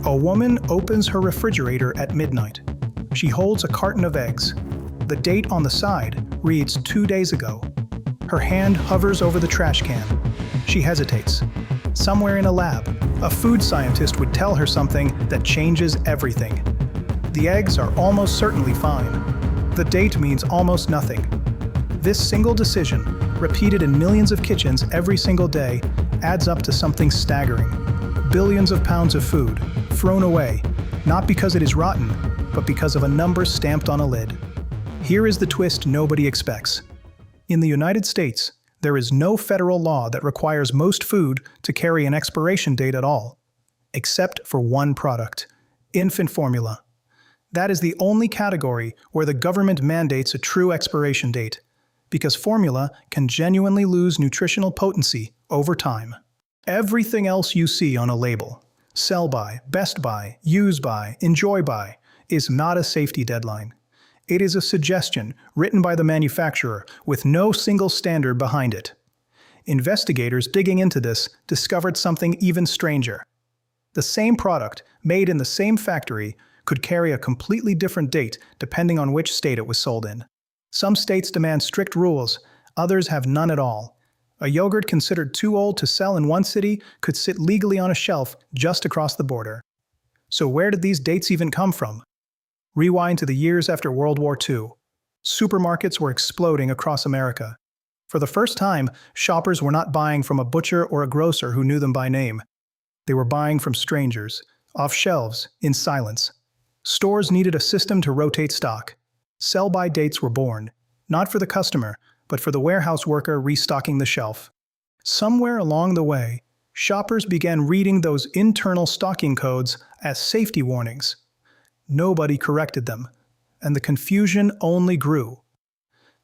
A woman opens her refrigerator at midnight. She holds a carton of eggs. The date on the side reads 2 days ago. Her hand hovers over the trash can. She hesitates. Somewhere in a lab, a food scientist would tell her something that changes everything. The eggs are almost certainly fine. The date means almost nothing. This single decision, repeated in millions of kitchens every single day, adds up to something staggering. Billions of pounds of food, thrown away, not because it is rotten, but because of a number stamped on a lid. Here is the twist nobody expects. In the United States, there is no federal law that requires most food to carry an expiration date at all, except for one product: infant formula. That is the only category where the government mandates a true expiration date, because formula can genuinely lose nutritional potency over time. Everything else you see on a label, sell by, best by, use by, enjoy by, is not a safety deadline. It is a suggestion written by the manufacturer with no single standard behind it. Investigators digging into this discovered something even stranger. The same product, made in the same factory, could carry a completely different date depending on which state it was sold in. Some states demand strict rules, others have none at all. A yogurt considered too old to sell in one city could sit legally on a shelf just across the border. So where did these dates even come from? Rewind to the years after World War II. Supermarkets were exploding across America. For the first time, shoppers were not buying from a butcher or a grocer who knew them by name. They were buying from strangers, off shelves, in silence. Stores needed a system to rotate stock. Sell-by dates were born, not for the customer, but for the warehouse worker restocking the shelf. Somewhere along the way, shoppers began reading those internal stocking codes as safety warnings. Nobody corrected them, and the confusion only grew.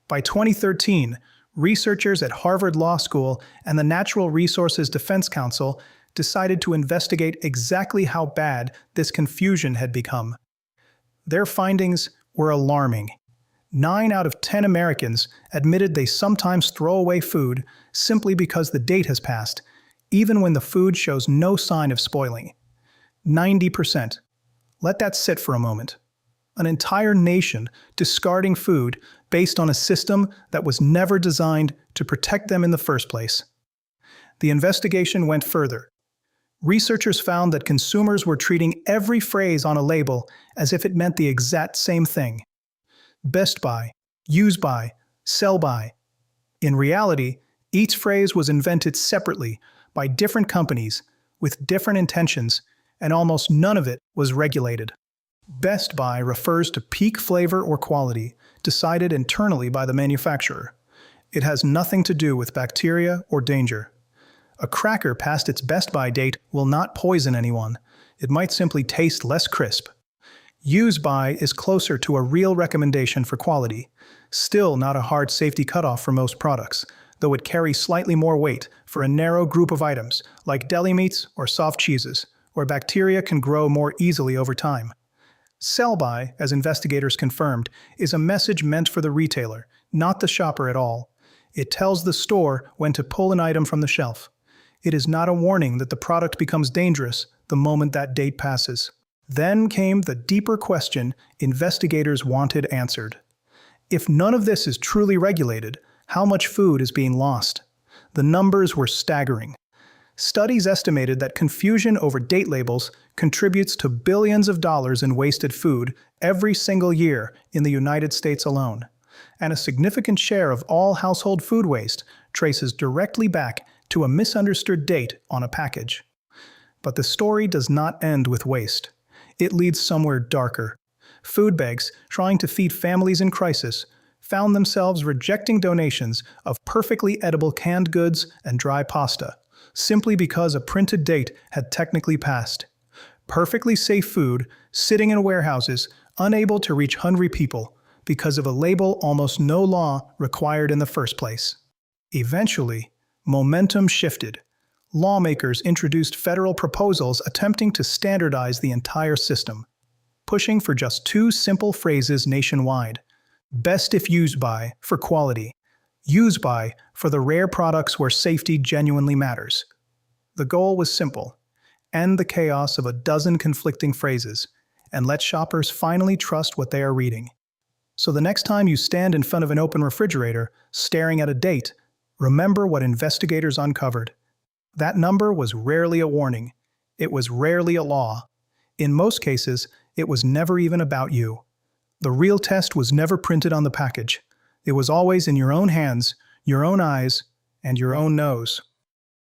By 2013, researchers at Harvard Law School and the Natural Resources Defense Council decided to investigate exactly how bad this confusion had become. Their findings were alarming. 9 out of 10 Americans admitted they sometimes throw away food simply because the date has passed, even when the food shows no sign of spoiling. 90%. Let that sit for a moment. An entire nation discarding food based on a system that was never designed to protect them in the first place. The investigation went further. Researchers found that consumers were treating every phrase on a label as if it meant the exact same thing. Best by, use by, sell by. In reality, each phrase was invented separately by different companies with different intentions, and almost none of it was regulated. Best by refers to peak flavor or quality, decided internally by the manufacturer. It has nothing to do with bacteria or danger. A cracker past its best by date will not poison anyone. It might simply taste less crisp. Use by is closer to a real recommendation for quality, still not a hard safety cutoff for most products, though it carries slightly more weight for a narrow group of items, like deli meats or soft cheeses, where bacteria can grow more easily over time. Sell by, as investigators confirmed, is a message meant for the retailer, not the shopper at all. It tells the store when to pull an item from the shelf. It is not a warning that the product becomes dangerous the moment that date passes. Then came the deeper question investigators wanted answered. If none of this is truly regulated, how much food is being lost? The numbers were staggering. Studies estimated that confusion over date labels contributes to billions of dollars in wasted food every single year in the United States alone. And a significant share of all household food waste traces directly back to a misunderstood date on a package. But the story does not end with waste. It leads somewhere darker. Food banks, trying to feed families in crisis, found themselves rejecting donations of perfectly edible canned goods and dry pasta, simply because a printed date had technically passed. Perfectly safe food sitting in warehouses, unable to reach hungry people because of a label almost no law required in the first place. Eventually, momentum shifted. Lawmakers introduced federal proposals attempting to standardize the entire system, pushing for just 2 simple phrases nationwide: best if used by for quality, use by for the rare products where safety genuinely matters. The goal was simple: end the chaos of a dozen conflicting phrases, and let shoppers finally trust what they are reading. So the next time you stand in front of an open refrigerator, staring at a date, remember what investigators uncovered. That number was rarely a warning. It was rarely a law. In most cases, it was never even about you. The real test was never printed on the package. It was always in your own hands, your own eyes, and your own nose.